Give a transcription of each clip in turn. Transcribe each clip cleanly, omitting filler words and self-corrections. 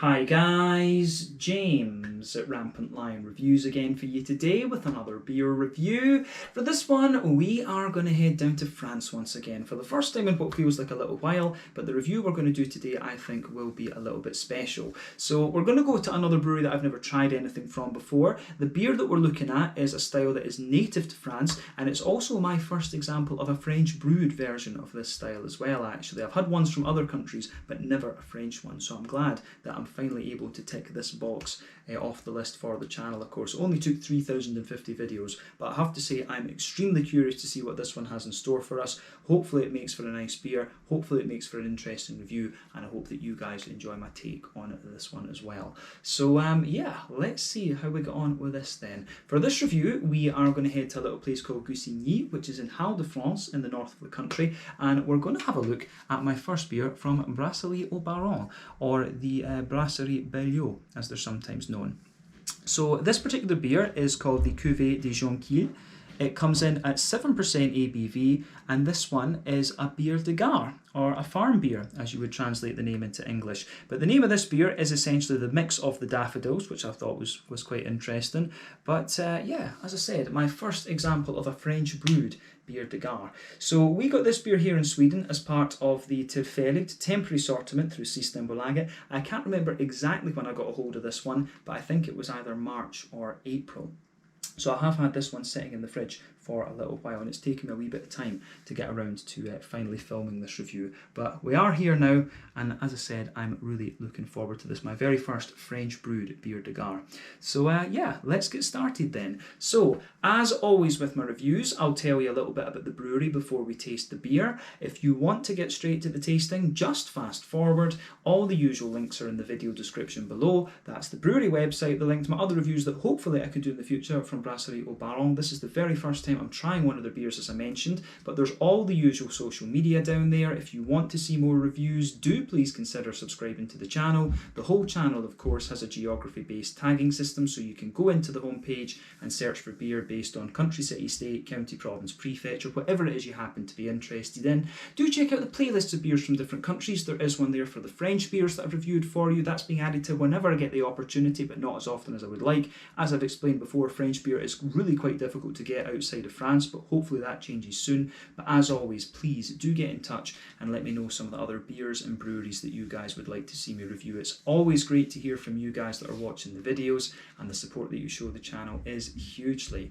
Hi guys, James at Rampant Lion Reviews again for you today with another beer review. For this one, we are going to head down to France once again for the first time in what feels like a little while, but the review we're going to do today I think will be a little bit special. So we're going to go to another brewery that I've never tried anything from before. The beer that we're looking at is a style that is native to France, and it's also my first example of a French brewed version of this style as well actually. I've had ones from other countries, but never a French one, so I'm glad that I'm finally able to tick this box off the list for the channel. Of course, it only took 3,050 videos, but I have to say I'm extremely curious to see what this one has in store for us. Hopefully it makes for a nice beer, hopefully it makes for an interesting review, and I hope that you guys enjoy my take on this one as well. So yeah, let's see how we get on with this then. For this review, we are going to head to a little place called Gussignies, which is in Haut-de-France in the north of the country, and we're going to have a look at my first beer from Brasserie au Baron, or the Brasserie Bière, as they're sometimes known. So this particular beer is called the Cuvée de Jonquilles. It comes in at 7% ABV, and this one is a Bière de Garde, or a farm beer, as you would translate the name into English. But the name of this beer is essentially the mix of the daffodils, which I thought was quite interesting. But yeah, as I said, my first example of a French brewed Bière de Garde. So we got this beer here in Sweden as part of the tillfälligt temporary assortment through Systembolaget. I can't remember exactly when I got a hold of this one, but I think it was either March or April. So I have had this one sitting in the fridge for a little while, and it's taken me a wee bit of time to get around to finally filming this review. But we are here now, and as I said, I'm really looking forward to this, my very first French brewed Bière de Garde. So yeah, let's get started then. So, as always with my reviews, I'll tell you a little bit about the brewery before we taste the beer. If you want to get straight to the tasting, just fast forward. All the usual links are in the video description below. That's the brewery website, the link to my other reviews that hopefully I can do in the future from Brasserie au Baron. This is the very first time I'm trying one of their beers, as I mentioned, but there's all the usual social media down there. If you want to see more reviews, do please consider subscribing to the channel. The whole channel, of course, has a geography-based tagging system, so you can go into the homepage and search for beer based on country, city, state, county, province, prefecture, whatever it is you happen to be interested in. Do check out the playlists of beers from different countries. There is one there for the French beers that I've reviewed for you. That's being added to whenever I get the opportunity, but not as often as I would like. As I've explained before, French beer is really quite difficult to get outside of France, but hopefully that changes soon. But as always, please do get in touch and let me know some of the other beers and breweries that you guys would like to see me review. It's always great to hear from you guys that are watching the videos, and the support that you show the channel is hugely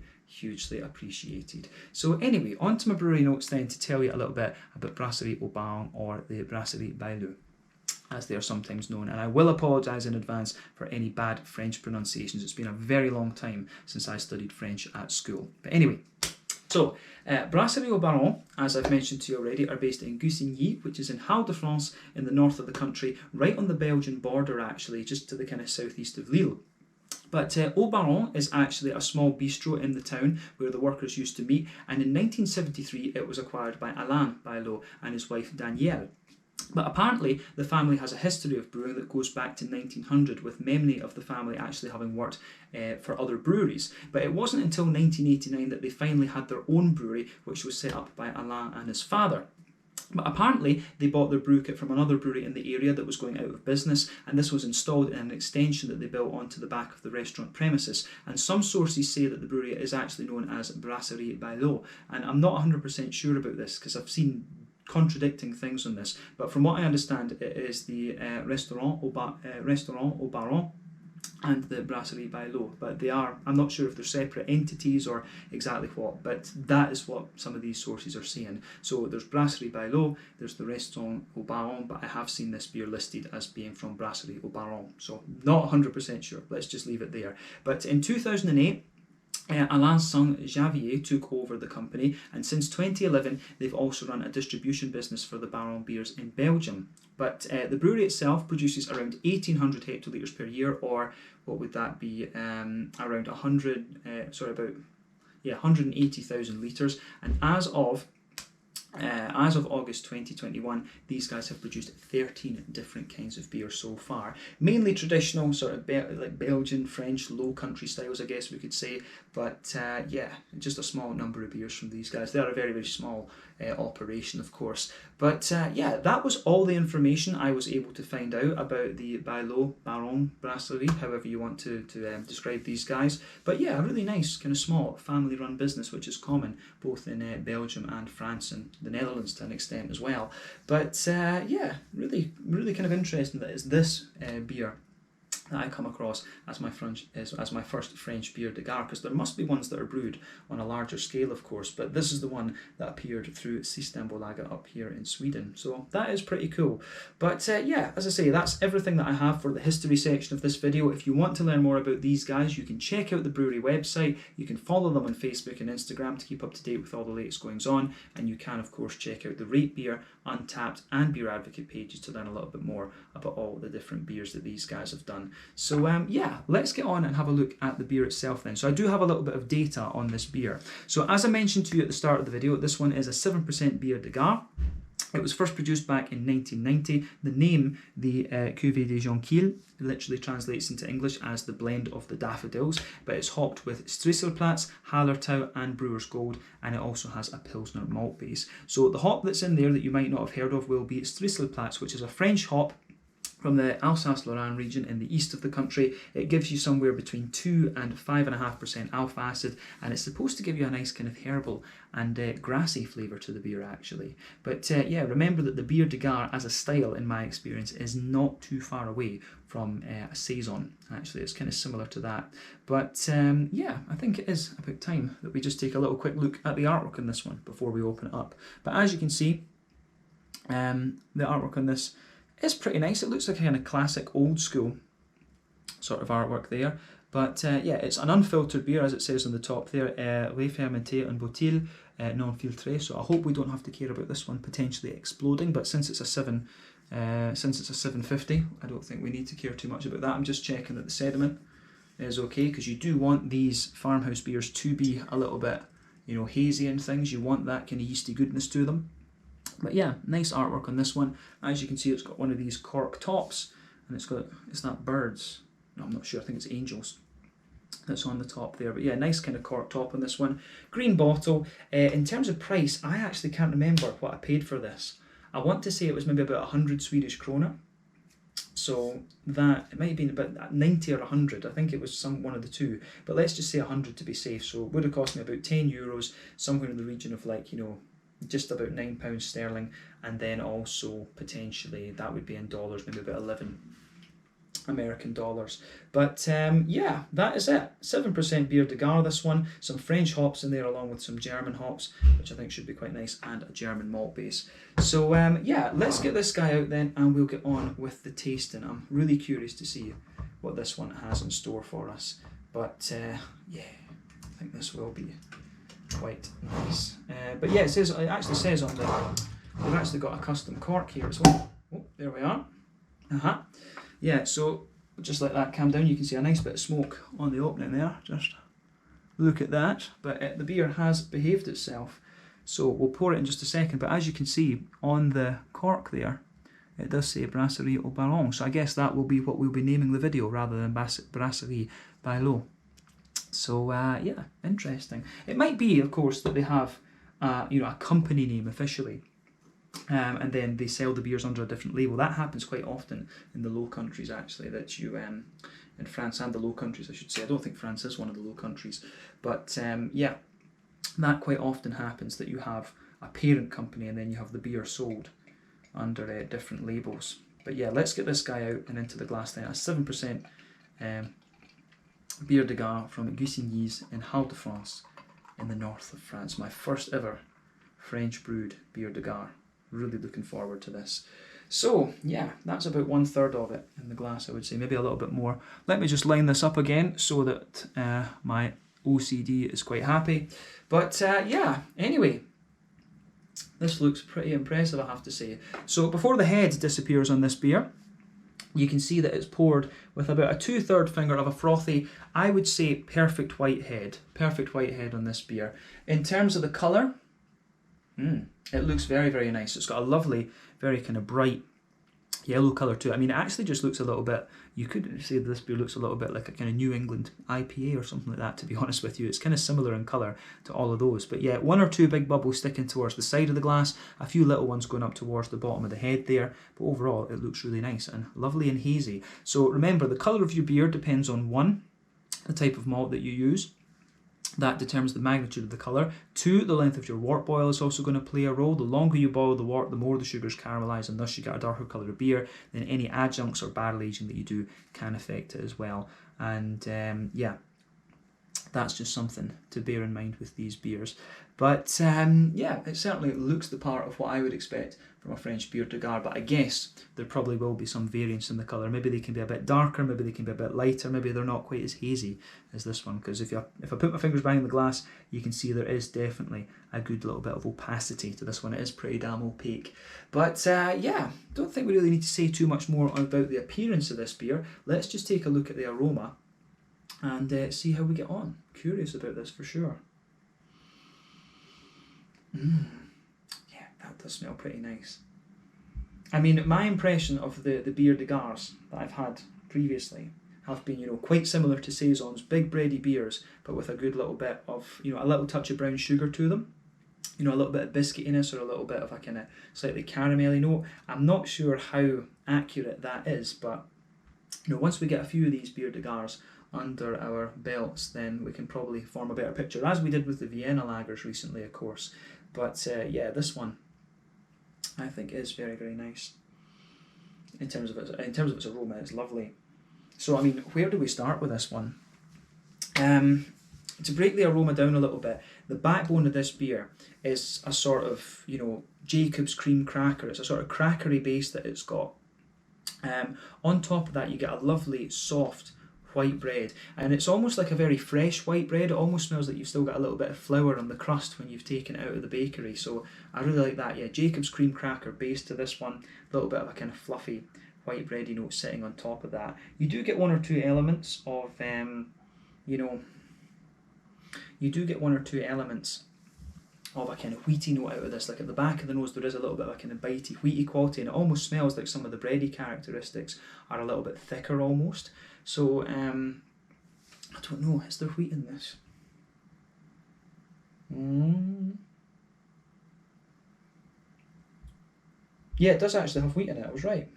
appreciated. So anyway, on to my brewery notes then to tell you a little bit about Brasserie au Baron, or the Brasserie Bière, as they are sometimes known, and I will apologise in advance for any bad French pronunciations. It's been a very long time since I studied French at school. But anyway, so Brasserie au Baron, as I've mentioned to you already, are based in Gussignies, which is in Haut-de-France in the north of the country, right on the Belgian border actually, just to the kind of southeast of Lille. But Au Baron is actually a small bistro in the town where the workers used to meet, and in 1973 it was acquired by Alain Baillot and his wife Danielle. But apparently the family has a history of brewing that goes back to 1900, with many of the family actually having worked for other breweries. But it wasn't until 1989 that they finally had their own brewery, which was set up by Alain and his father. But apparently they bought their brew kit from another brewery in the area that was going out of business, and this was installed in an extension that they built onto the back of the restaurant premises. And some sources say that the brewery is actually known as Brasserie Bière, and I'm not 100% sure about this because I've seen contradicting things on this, but from what I understand it is the Restaurant au Baron and the Brasserie Bière, but they are, I'm not sure if they're separate entities or exactly what, but that is what some of these sources are saying. So there's Brasserie Bière, there's the Restaurant au Baron, but I have seen this beer listed as being from Brasserie au Baron, so not 100% sure, let's just leave it there. But in 2008, Alain's son Xavier took over the company, and since 2011 they've also run a distribution business for the Baron beers in Belgium. But the brewery itself produces around 1,800 hectolitres per year, or what would that be, around 180,000 litres, and as of As of August 2021, these guys have produced 13 different kinds of beer so far. Mainly traditional, sort of like Belgian, French, low country styles, I guess we could say. But yeah, just a small number of beers from these guys. They are a very, very small operation, of course. But yeah, that was all the information I was able to find out about the Baron Brasserie, however you want to describe these guys. But yeah, a really nice, kind of small, family-run business, which is common both in Belgium and France and the Netherlands to an extent as well. But yeah, really kind of interesting that it's this beer that I come across as my first French bière de garde, because there must be ones that are brewed on a larger scale, of course, but this is the one that appeared through Systembolaget up here in Sweden, so that is pretty cool. But yeah, as I say, that's everything that I have for the history section of this video. If you want to learn more about these guys, you can check out the brewery website, you can follow them on Facebook and Instagram to keep up to date with all the latest goings on, and you can of course check out the Rate Beer, Untappd and Beer Advocate pages to learn a little bit more about all the different beers that these guys have done. So yeah, let's get on and have a look at the beer itself then. So I do have a little bit of data on this beer. So as I mentioned to you at the start of the video, this one is a 7% bière de garde. It was first produced back in 1990. The name, the Cuvée des Jonquilles, literally translates into English as the blend of the daffodils, but it's hopped with Strisselplatz, Hallertau and Brewer's Gold, and it also has a Pilsner malt base. So the hop that's in there that you might not have heard of will be Strisselplatz, which is a French hop from the Alsace-Lorraine region in the east of the country. It gives you somewhere between 2 and 5.5% alpha acid, and it's supposed to give you a nice kind of herbal and grassy flavour to the beer actually. But yeah, remember that the bière de garde as a style, in my experience, is not too far away from a saison. Actually, it's kind of similar to that. But yeah, I think it is about time that we just take a little quick look at the artwork on this one before we open it up. But as you can see, the artwork on this is pretty nice. It looks like a kind of classic old school sort of artwork there. But yeah, it's an unfiltered beer, as it says on the top there, lait fermenté en bouteille non filtré. So I hope we don't have to care about this one potentially exploding. But since it's a 750, I don't think we need to care too much about that. I'm just checking that the sediment is okay, because you do want these farmhouse beers to be a little bit, you know, hazy and things. You want that kind of yeasty goodness to them. But yeah, nice artwork on this one. As you can see, it's got one of these cork tops, and it's that birds. No, I'm not sure, I think it's angels that's on the top there. But yeah, nice kind of cork top on this one. Green bottle. In terms of price, I actually can't remember what I paid for this. I want to say it was maybe about 100 Swedish krona. So that, it might have been about 90 or 100. I think it was one of the two. But let's just say 100 to be safe. So it would have cost me about 10 euros, somewhere in the region of, like, you know, just about £9 sterling, and then also potentially that would be in dollars, maybe about 11 American dollars. But yeah, that is it. 7% bière de garde, this one. Some French hops in there along with some German hops, which I think should be quite nice, and a German malt base. So yeah, let's get this guy out then, and we'll get on with the tasting. I'm really curious to see what this one has in store for us. But yeah, I think this will be quite nice. But yeah, it actually says on the, we've actually got a custom cork here as well. Oh, there we are. Yeah, so just let that calm down. You can see a nice bit of smoke on the opening there. Just look at that. But the beer has behaved itself. So we'll pour it in just a second. But as you can see on the cork there, it does say Brasserie au Baron. So I guess that will be what we'll be naming the video, rather than Brasserie by Lo. So yeah, interesting. It might be, of course, that they have you know, a company name officially, and then they sell the beers under a different label. That happens quite often in the Low Countries, actually. That you in France and the Low Countries, I should say. I don't think France is one of the Low Countries, but yeah, that quite often happens, that you have a parent company and then you have the beer sold under different labels. But yeah, let's get this guy out and into the glass then. A 7%. Bière de garde from Gussignies in Haut-de-France in the north of France. My first ever French brewed bière de garde. Really looking forward to this. So yeah, that's about 1/3 of it in the glass, I would say, maybe a little bit more. Let me just line this up again so that my OCD is quite happy. But yeah, anyway, this looks pretty impressive, I have to say. So before the head disappears on this beer, you can see that it's poured with about a 2/3 finger of a frothy, I would say, perfect white head on this beer. In terms of the colour, It looks very, very nice. It's got a lovely, very kind of bright yellow colour to it. I mean, it actually just looks a little bit, you could say this beer looks a little bit like a kind of New England IPA or something like that, to be honest with you. It's kind of similar in colour to all of those. But yeah, one or two big bubbles sticking towards the side of the glass, a few little ones going up towards the bottom of the head there. But overall, it looks really nice and lovely and hazy. So remember, the colour of your beer depends on 1, the type of malt that you use. That determines the magnitude of the colour. 2, the length of your wort boil is also going to play a role. The longer you boil the wort, the more the sugars caramelise, and thus you get a darker colour of beer. Then any adjuncts or barrel aging that you do can affect it as well. And yeah, that's just something to bear in mind with these beers. But yeah, it certainly looks the part of what I would expect from a French beer de garde, but I guess there probably will be some variance in the colour. Maybe they can be a bit darker, maybe they can be a bit lighter, maybe they're not quite as hazy as this one, because if I put my fingers behind the glass, you can see there is definitely a good little bit of opacity to this one. It is pretty damn opaque. But yeah, don't think we really need to say too much more about the appearance of this beer. Let's just take a look at the aroma and see how we get on. Curious about this for sure. Yeah, that does smell pretty nice. I mean, my impression of the beer de gardes that I've had previously have been, quite similar to Saison's big bready beers, but with a good little bit of, a little touch of brown sugar to them. A little bit of biscuitiness or a little bit of a kind of slightly caramelly note. I'm not sure how accurate that is, but once we get a few of these beer de gardes under our belts, then we can probably form a better picture, as we did with the Vienna lagers recently, of course. But yeah, this one I think is very, very nice. In terms of its aroma, it's lovely. So I mean, where do we start with this one? To break the aroma down a little bit, the backbone of this beer is a sort of, Jacob's cream cracker. It's a sort of crackery base that it's got. On top of that, you get a lovely soft white bread, and it's almost like a very fresh white bread. It almost smells like you've still got a little bit of flour on the crust when you've taken it out of the bakery. So I really like that. Yeah, Jacob's cream cracker base to this one, a little bit of a kind of fluffy white bready note sitting on top of that. You do get one or two elements of of a kind of wheaty note out of this. Like at the back of the nose, there is a little bit of a kind of bitey, wheaty quality, and it almost smells like some of the bready characteristics are a little bit thicker almost. So I don't know, is there wheat in this? Yeah, it does actually have wheat in it. I was right.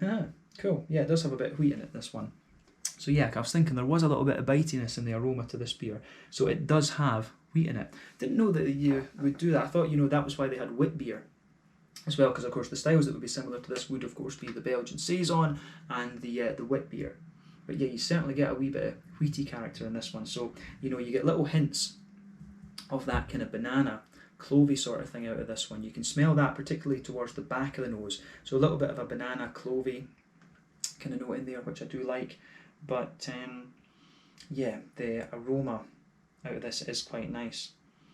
Cool. Yeah, it does have a bit of wheat in it, this one. So yeah, I was thinking there was a little bit of bitiness in the aroma to this beer. So it does have wheat in it. Didn't know that you would do that. I thought, that was why they had wheat beer as well, because of course the styles that would be similar to this would of course be the Belgian Saison and the wheat beer. But yeah, you certainly get a wee bit of wheaty character in this one. So, you get little hints of that kind of banana, clovey sort of thing out of this one. You can smell that particularly towards the back of the nose. So a little bit of a banana, clovey kind of note in there, which I do like. But yeah, the aroma out of this is quite nice.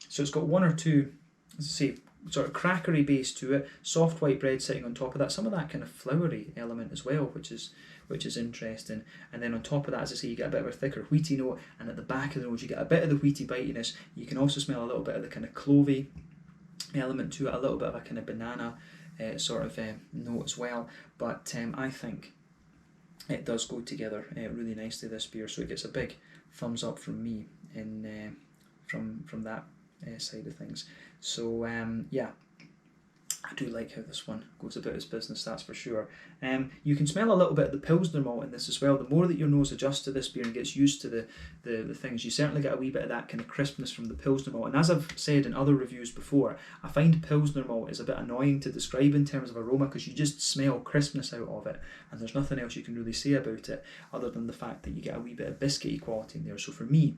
So it's got one or two, as I say, sort of crackery base to it, soft white bread sitting on top of that, some of that kind of floury element as well, which is interesting. And then on top of that, as I say, you get a bit of a thicker wheaty note, and at the back of the nose you get a bit of the wheaty bitiness. You can also smell a little bit of the kind of clovey element to it, a little bit of a kind of banana sort of note as well. But I think it does go together really nicely, this beer, so it gets a big thumbs up from me in from that side of things. So yeah, I do like how this one goes about its business, that's for sure. You can smell a little bit of the Pilsner malt in this as well. The more that your nose adjusts to this beer and gets used to the things, you certainly get a wee bit of that kind of crispness from the Pilsner malt. And as I've said in other reviews before, I find Pilsner malt is a bit annoying to describe in terms of aroma, because you just smell crispness out of it, and there's nothing else you can really say about it other than the fact that you get a wee bit of biscuity quality in there. So for me,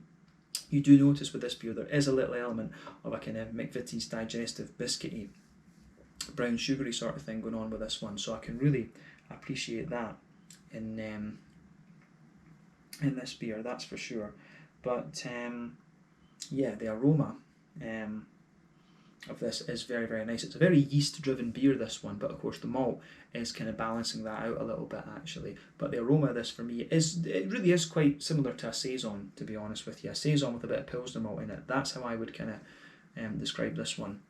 you do notice with this beer there is a little element of a kind of McVitie's digestive biscuity, brown sugary sort of thing going on with this one. So I can really appreciate that in this beer, that's for sure. But yeah, the aroma of this is very, very nice. It's a very yeast driven beer, this one, but of course the malt is kind of balancing that out a little bit actually. But the aroma of this for me it really is quite similar to a Saison, to be honest with you. A Saison with a bit of Pilsner malt in it. That's how I would kind of describe this one.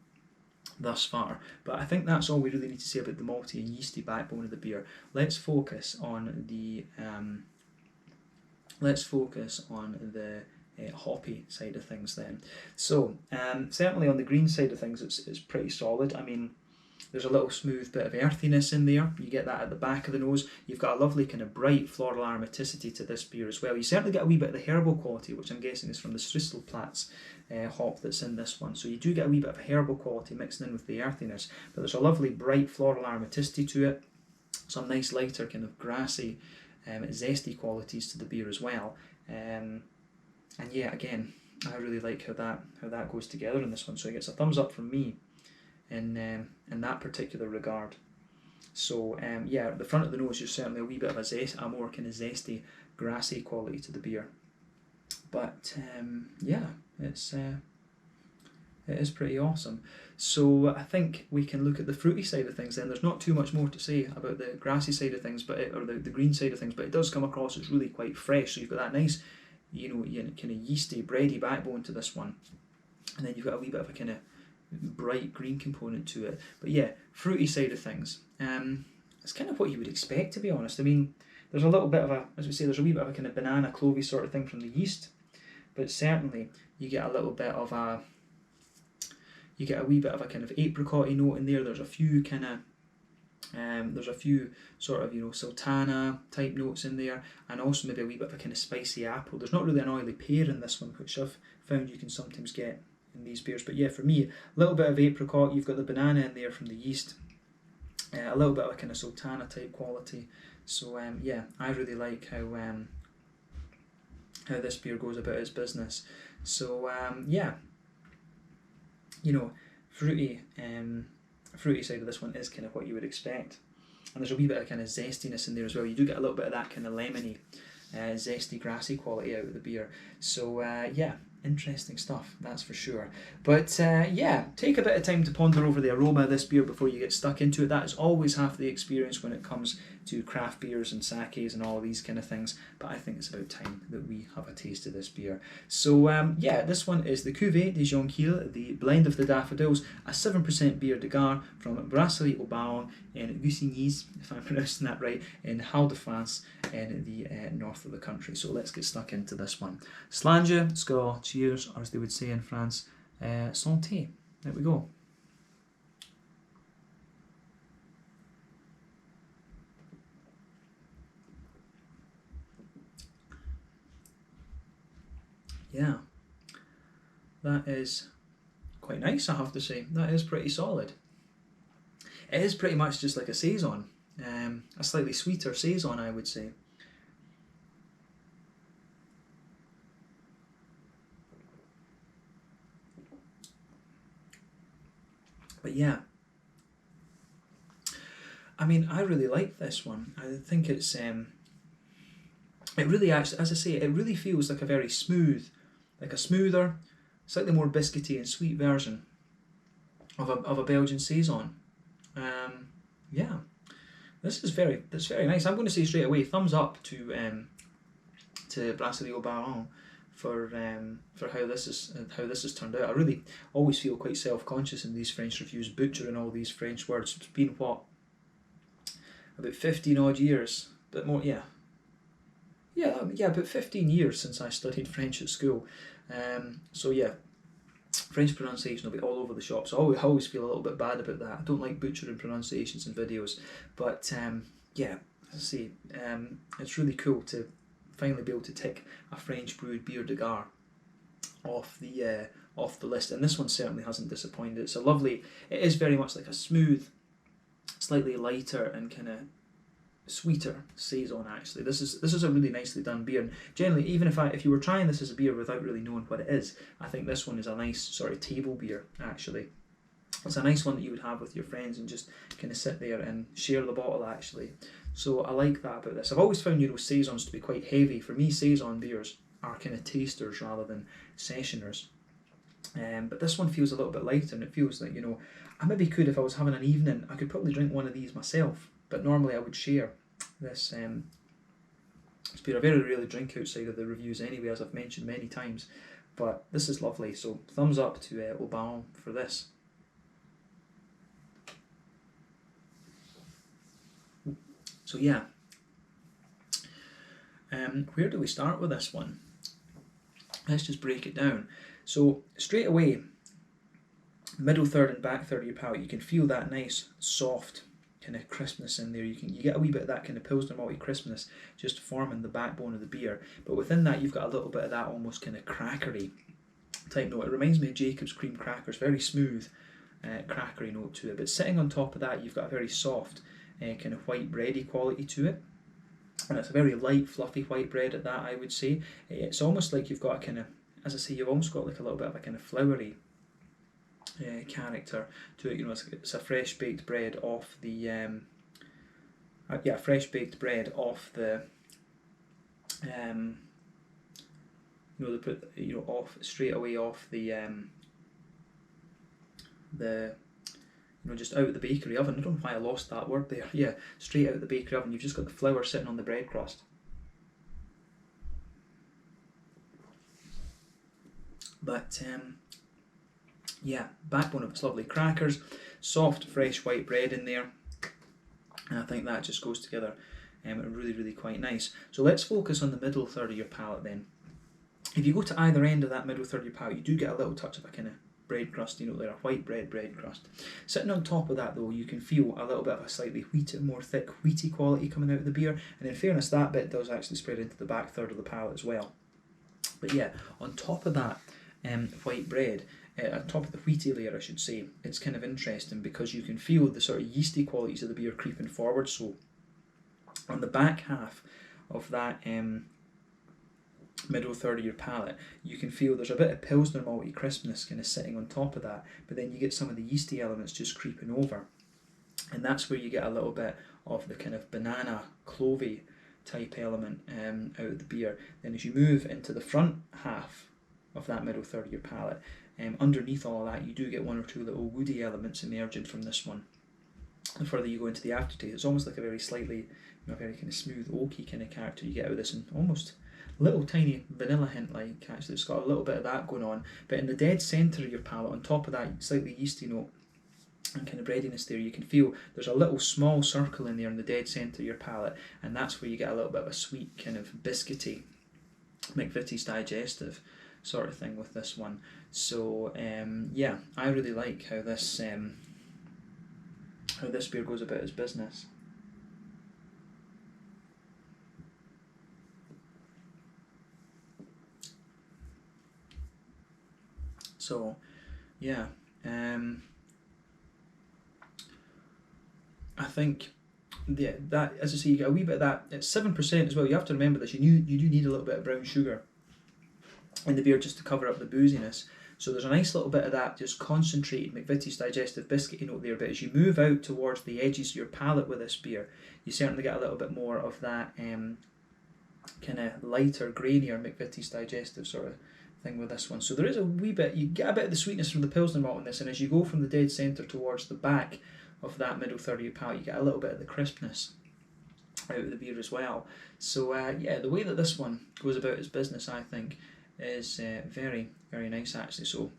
thus far. But I think that's all we really need to say about the malty and yeasty backbone of the beer. Let's focus on the hoppy side of things then. So certainly on the green side of things, it's pretty solid. I mean, there's a little smooth bit of earthiness in there. You get that at the back of the nose. You've got a lovely kind of bright floral aromaticity to this beer as well. You certainly get a wee bit of the herbal quality, which I'm guessing is from the Stristelplatz hop that's in this one. So you do get a wee bit of herbal quality mixed in with the earthiness, but there's a lovely bright floral aromaticity to it. Some nice lighter kind of grassy, zesty qualities to the beer as well. And yeah, again, I really like how that goes together in this one. So it gets a thumbs up from me in that particular regard. So yeah, at the front of the nose, there's certainly a wee bit of a more kind of zesty, grassy quality to the beer. But yeah, it is pretty awesome. So I think we can look at the fruity side of things then. There's not too much more to say about the grassy side of things, or the green side of things, but it does come across as really quite fresh. So you've got that nice, kind of yeasty, bready backbone to this one, and then you've got a wee bit of a kind of bright green component to it. But yeah, fruity side of things. It's kind of what you would expect, to be honest. I mean, there's a little bit of there's a wee bit of a kind of banana clovey sort of thing from the yeast, but certainly you get a little bit of a wee bit of a kind of apricot-y note in there. There's a few kind of sort of sultana type notes in there, and also maybe a wee bit of a kind of spicy apple. There's not really an oily pear in this one, which I've found you can sometimes get in these beers. But yeah, for me, a little bit of apricot. You've got the banana in there from the yeast, a little bit of a kind of sultana type quality. So yeah, I really like how this beer goes about its business. So yeah, fruity side of this one is kind of what you would expect, and there's a wee bit of kind of zestiness in there as well. You do get a little bit of that kind of lemony, zesty, grassy quality out of the beer. So yeah, interesting stuff, that's for sure. But yeah, take a bit of time to ponder over the aroma of this beer before you get stuck into it. That is always half the experience when it comes to craft beers and sakes and all these kind of things. But I think it's about time that we have a taste of this beer. So yeah, this one is the Cuvée de Jonquilles, the blend of the daffodils, a 7% beer de Garde from Brasserie in Gussignies, if I'm pronouncing that right, in Haut-de-France in the north of the country. So let's get stuck into this one. Slange, skål, cheers, or as they would say in France, santé. There we go. Yeah, that is quite nice, I have to say. That is pretty solid. It is pretty much just like a saison, a slightly sweeter saison, I would say. But yeah, I mean, I really like this one. I think it's it really actually, as I say, it really feels like a very smooth, like a smoother, slightly more biscuity and sweet version of a Belgian saison. Yeah, that's very nice. I'm going to say straight away, thumbs up to Brasserie for how this has turned out. I really always feel quite self-conscious in these French reviews, butchering all these French words. It's been what, about 15 odd years, but more, yeah, about 15 years since I studied French at school. So yeah, French pronunciation will be all over the shop, so I always feel a little bit bad about that. I don't like butchering pronunciations in videos, but yeah, as I say, it's really cool to finally be able to tick a French brewed bière de Garde off the list, and this one certainly hasn't disappointed. It's a lovely, it is very much like a smooth, slightly lighter and kind of sweeter saison. Actually, this is a really nicely done beer, and generally, even if you were trying this as a beer without really knowing what it is, I think this one is a nice sort of table beer. Actually, it's a nice one that you would have with your friends and just kind of sit there and share the bottle, actually. So I like that about this. I've always found saisons to be quite heavy. For me, saison beers are kind of tasters rather than sessioners. But this one feels a little bit lighter, and it feels like, I maybe could, if I was having an evening, I could probably drink one of these myself, but normally I would share this beer. I very rarely drink outside of the reviews anyway, as I've mentioned many times, but this is lovely. So thumbs up to Auban for this. So yeah, where do we start with this one? Let's just break it down. So straight away, middle third and back third of your palate, you can feel that nice soft kind of crispness in there. You get a wee bit of that kind of Pilsner malty crispness just forming the backbone of the beer, but within that you've got a little bit of that almost kind of crackery type note. It reminds me of Jacob's cream crackers, very smooth crackery note to it, but sitting on top of that you've got a very soft kind of white bready quality to it, and it's a very light fluffy white bread at that, I would say. It's almost like you've got a kind of, as I say, you've almost got like a little bit of a kind of flowery character to it. You know, it's a fresh baked bread off the fresh baked bread off the you know, they put, you know, off straight away off the you know, just out of the bakery oven. I don't know why I lost that word there. Yeah, straight out of the bakery oven. You've just got the flour sitting on the bread crust. But yeah, backbone of it's lovely. Crackers, soft, fresh white bread in there. And I think that just goes together really, really quite nice. So let's focus on the middle third of your palate then. If you go to either end of that middle third of your palate, you do get a little touch of a kind of bread crust, you know, there, a white bread crust. Sitting on top of that though, you can feel a little bit of a slightly more thick wheaty quality coming out of the beer, and in fairness that bit does actually spread into the back third of the palate as well. But yeah, on top of that white bread, on top of the wheaty layer I should say, it's kind of interesting because you can feel the sort of yeasty qualities of the beer creeping forward. So on the back half of that middle third of your palate, you can feel there's a bit of Pilsner malty crispness kind of sitting on top of that, but then you get some of the yeasty elements just creeping over, and that's where you get a little bit of the kind of banana clovey type element out of the beer. Then as you move into the front half of that middle third of your palate, underneath all of that you do get one or two little woody elements emerging from this one. The further you go into the aftertaste, it's almost like a very slightly, you know, very kind of smooth oaky kind of character you get out of this, and almost little tiny vanilla hint like actually. It's got a little bit of that going on, but in the dead centre of your palate, on top of that slightly yeasty note and kind of breadiness there, you can feel there's a little small circle in there in the dead centre of your palate, and that's where you get a little bit of a sweet kind of biscuity McVitie's digestive sort of thing with this one. So yeah, I really like how this beer goes about its business. So yeah, I think that, as I say, you get a wee bit of that. It's 7% as well. You have to remember this. You do need a little bit of brown sugar in the beer just to cover up the booziness. So there's a nice little bit of that just concentrated McVitie's digestive biscuity note there. But as you move out towards the edges of your palate with this beer, you certainly get a little bit more of that kind of lighter, grainier McVitie's digestive sort of thing with this one. So there is a wee bit, you get a bit of the sweetness from the Pilsner malt in this, and as you go from the dead centre towards the back of that middle third of your palate, you get a little bit of the crispness out of the beer as well. So yeah, the way that this one goes about its business, I think, is very, very nice actually. So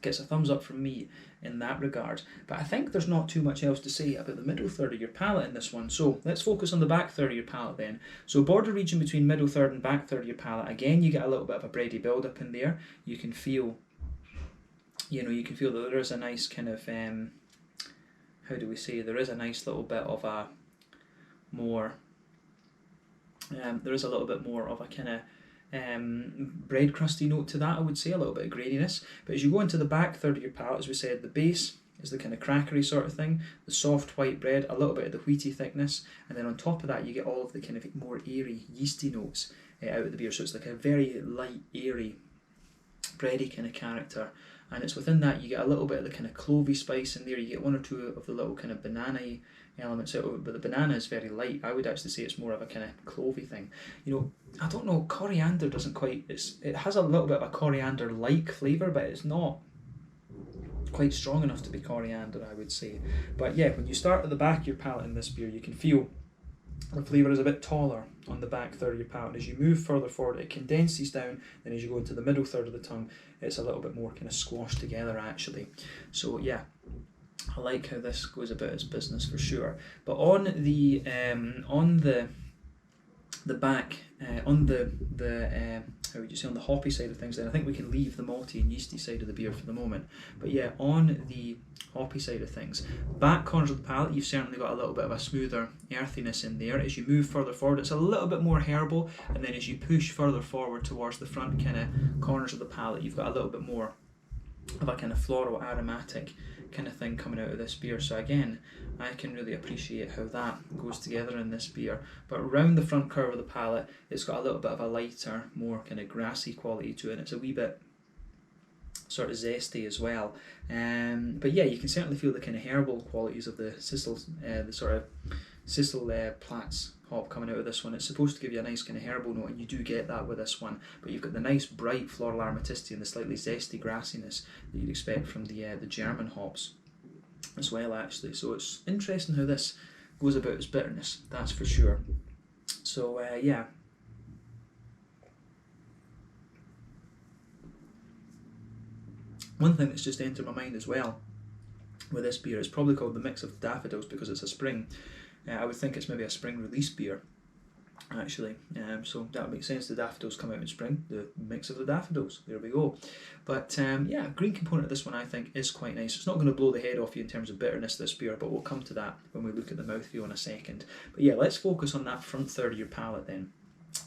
gets a thumbs up from me in that regard. But I think there's not too much else to say about the middle third of your palate in this one. So let's focus on the back third of your palate then. So border region between middle third and back third of your palate, again you get a little bit of a bready build up in there. You can feel, you know, you can feel that there is a nice kind of how do we say, there is a nice little bit of a more there is a little bit more of a kind of bread crusty note to that, I would say, a little bit of graininess. But as you go into the back third of your palate, as we said, the base is the kind of crackery sort of thing, the soft white bread, a little bit of the wheaty thickness, and then on top of that you get all of the kind of more airy yeasty notes out of the beer. So it's like a very light, airy, bready kind of character, and it's within that you get a little bit of the kind of clovey spice in there. You get one or two of the little kind of banana-y elements out of it, but the banana is very light. I would actually say it's more of a kind of clovey thing. You know, I don't know, coriander doesn't quite, it has a little bit of a coriander-like flavour, but it's not quite strong enough to be coriander, I would say. But yeah, when you start at the back of your palate in this beer, you can feel the flavour is a bit taller on the back third of your palate. As you move further forward, it condenses down, then as you go into the middle third of the tongue, it's a little bit more kind of squashed together actually. So yeah, I like how this goes about its business for sure. But on the back, on the how would you say, on the hoppy side of things, then I think we can leave the malty and yeasty side of the beer for the moment. But yeah, on the hoppy side of things, back corners of the palate, you've certainly got a little bit of a smoother earthiness in there. As you move further forward, it's a little bit more herbal, and then as you push further forward towards the front kind of corners of the palate, you've got a little bit more of a kind of floral aromatic kind of thing coming out of this beer. So again, I can really appreciate how that goes together in this beer. But around the front curve of the palate, it's got a little bit of a lighter, more kind of grassy quality to it, and it's a wee bit sort of zesty as well. But yeah, you can certainly feel the kind of herbal qualities of the Sissel Platts hop coming out of this one. It's supposed to give you a nice kind of herbal note, and you do get that with this one, but you've got the nice bright floral aromaticity and the slightly zesty grassiness that you'd expect from the German hops as well, actually. So it's interesting how this goes about its bitterness, that's for sure. So yeah. One thing that's just entered my mind as well with this beer is probably called the Mix of Daffodils because it's a spring. I would think it's maybe a spring release beer, actually. So that would make sense. The daffodils come out in spring, the mix of the daffodils. There we go. But yeah, green component of this one I think is quite nice. It's not going to blow the head off you in terms of bitterness, this beer, but we'll come to that when we look at the mouthfeel in a second. But yeah, let's focus on that front third of your palate then.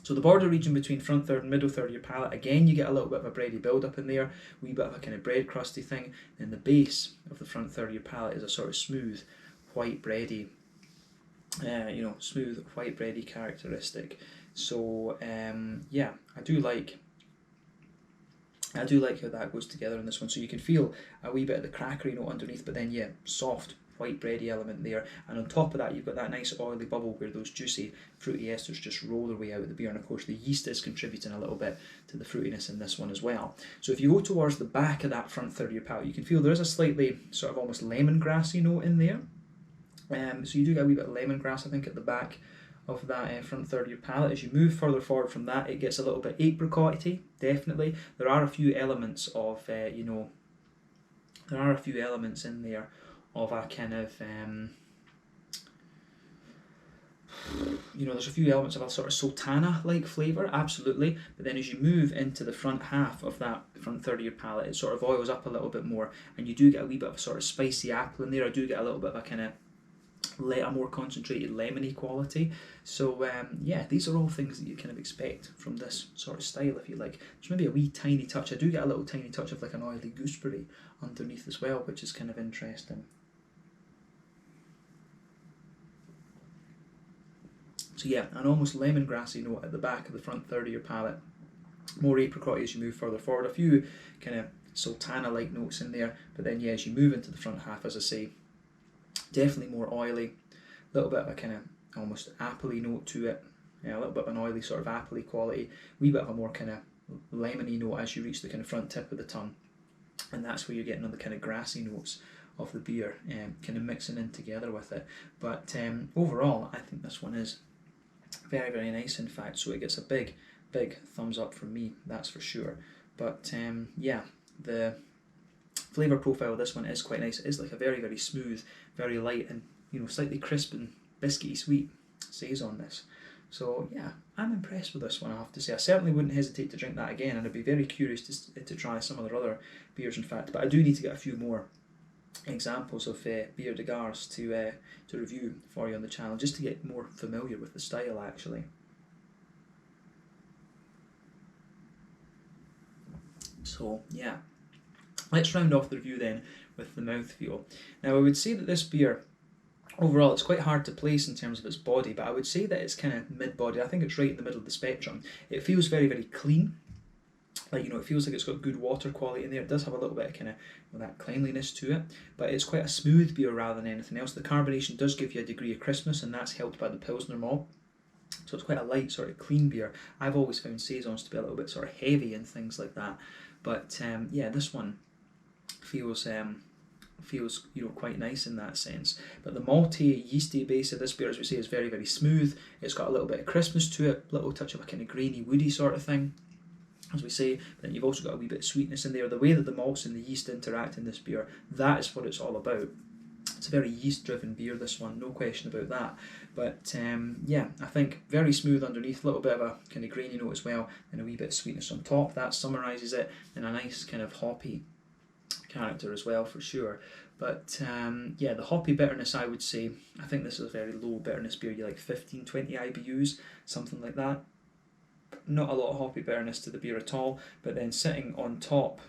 So the border region between front third and middle third of your palate, again you get a little bit of a bready build up in there, a wee bit of a kind of bread crusty thing. Then the base of the front third of your palate is a sort of smooth, white bready, smooth white bready characteristic. So yeah, I do like how that goes together in this one. So you can feel a wee bit of the crackery note underneath, but then yeah, soft white bready element there, and on top of that you've got that nice oily bubble where those juicy fruity esters just roll their way out of the beer, and of course the yeast is contributing a little bit to the fruitiness in this one as well. So if you go towards the back of that front third of your palate, you can feel there is a slightly sort of almost lemongrassy note in there. So you do get a wee bit of lemongrass, I think, at the back of that front third of your palate. As you move further forward from that, it gets a little bit apricot-y, definitely. There are a few elements of, there are a few elements in there of a kind of, there's a few elements of a sort of sultana-like flavour, absolutely. But then as you move into the front half of that front third of your palate, it sort of oils up a little bit more, and you do get a wee bit of a sort of spicy apple in there. I do get a little bit of a kind of a more concentrated lemony quality. So yeah, these are all things that you kind of expect from this sort of style, if you like. There's maybe a wee tiny touch. I do get a little tiny touch of like an oily gooseberry underneath as well, which is kind of interesting. So yeah, an almost lemongrassy note at the back of the front third of your palate. More apricot as you move further forward. A few kind of sultana-like notes in there, but then yeah, as you move into the front half, as I say, definitely more oily, a little bit of a kind of almost appley note to it, yeah, a little bit of an oily sort of appley quality, wee bit of a more kind of lemony note as you reach the kind of front tip of the tongue, and that's where you're getting all the kind of grassy notes of the beer, kind of mixing in together with it. But overall, I think this one is very, very nice, in fact, so it gets a big thumbs up from me, that's for sure. But yeah, the flavour profile of this one is quite nice. It is like a very, very smooth, very light, and slightly crisp and biscuity sweet saison this. So yeah, I'm impressed with this one, I have to say. I certainly wouldn't hesitate to drink that again, and I'd be very curious to try some of their other beers, in fact. But I do need to get a few more examples of Bière de Garde to review for you on the channel, just to get more familiar with the style, actually. So yeah, let's round off the review then with the mouthfeel. Now I would say that this beer, overall, it's quite hard to place in terms of its body, but I would say that it's kind of mid-body. I think it's right in the middle of the spectrum. It feels very, very clean. Like, it feels like it's got good water quality in there. It does have a little bit of kind of that cleanliness to it, but it's quite a smooth beer rather than anything else. The carbonation does give you a degree of crispness, and that's helped by the Pilsner malt. So it's quite a light, sort of clean beer. I've always found saisons to be a little bit sort of heavy and things like that. But yeah, this one feels quite nice in that sense. But the malty, yeasty base of this beer, as we say, is very, very smooth. It's got a little bit of crispness to it, a little touch of a kind of grainy, woody sort of thing, as we say. But then you've also got a wee bit of sweetness in there. The way that the malts and the yeast interact in this beer, that is what it's all about. It's a very yeast-driven beer, this one, no question about that. But yeah, I think very smooth underneath, a little bit of a kind of grainy note as well, and a wee bit of sweetness on top. That summarises it, and a nice kind of hoppy character as well, for sure. But yeah, the hoppy bitterness, I would say, I think this is a very low bitterness beer. You like 15, 20 IBUs, something like that. Not a lot of hoppy bitterness to the beer at all, but then sitting on top,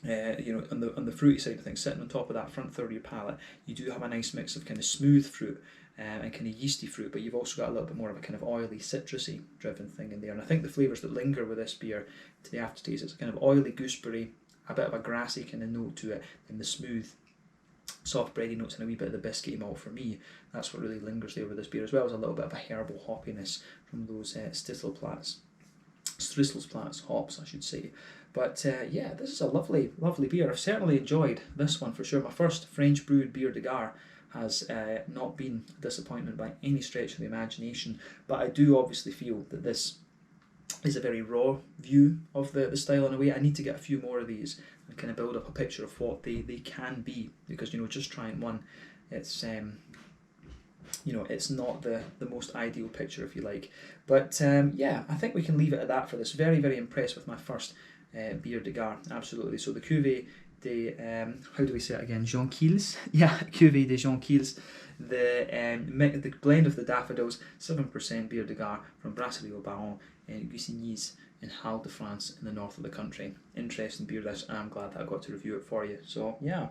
you know, on the fruity side of things, sitting on top of that front third of your palate, you do have a nice mix of kind of smooth fruit and kind of yeasty fruit, but you've also got a little bit more of a kind of oily, citrusy driven thing in there. And I think the flavours that linger with this beer to the aftertaste, it's a kind of oily gooseberry, a bit of a grassy kind of note to it, and the smooth, soft bready notes and a wee bit of the biscuity malt for me. That's what really lingers there with this beer, as well as a little bit of a herbal hoppiness from those Stritzelplatz hops, I should say. But yeah, this is a lovely, lovely beer. I've certainly enjoyed this one for sure. My first French brewed Bière de Gare has not been a disappointment by any stretch of the imagination, but I do obviously feel that this is a very raw view of the style in a way. I need to get a few more of these and kind of build up a picture of what they can be, because, you know, just trying one, it's you know, it's not the most ideal picture, if you like. But yeah, I think we can leave it at that for this. Very, very impressed with my first Bière de Gare, absolutely. So the Cuvée de, how do we say it again, Jonquilles? Yeah, Cuvée de Jonquilles. The blend of the daffodils, 7% Bière de Gare from Brasserie Haut-de-France and Gussignies in Haut-de-France in the north of the country. Interesting beer this, and I'm glad that I got to review it for you. So yeah.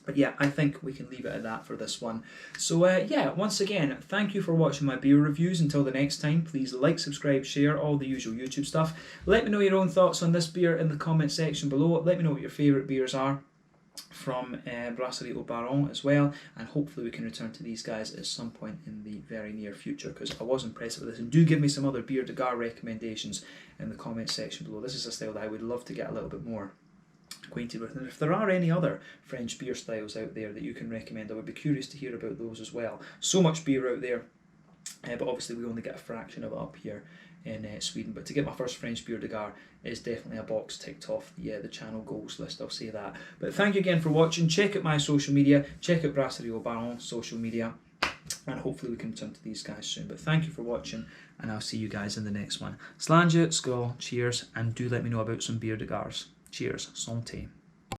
But yeah, I think we can leave it at that for this one. So yeah, once again, thank you for watching my beer reviews. Until the next time, please like, subscribe, share, all the usual YouTube stuff. Let me know your own thoughts on this beer in the comment section below. Let me know what your favourite beers are from Brasserie Haut-de-France as well, and hopefully we can return to these guys at some point in the very near future, because I was impressed with this. And do give me some other Bière de Gare recommendations in the comment section below. This is a style that I would love to get a little bit more acquainted with, and if there are any other French beer styles out there that you can recommend, I would be curious to hear about those as well. So much beer out there, but obviously we only get a fraction of it up here in Sweden. But to get my first French Bière de Gare is definitely a box ticked off the channel goals list, I'll say that. But thank you again for watching. Check out my social media, check out Brasserie Haut-de-France social media, and hopefully we can return to these guys soon. But thank you for watching, and I'll see you guys in the next one. Slàinte, skål, cheers, and do let me know about some Bière de Gares. Cheers, santé.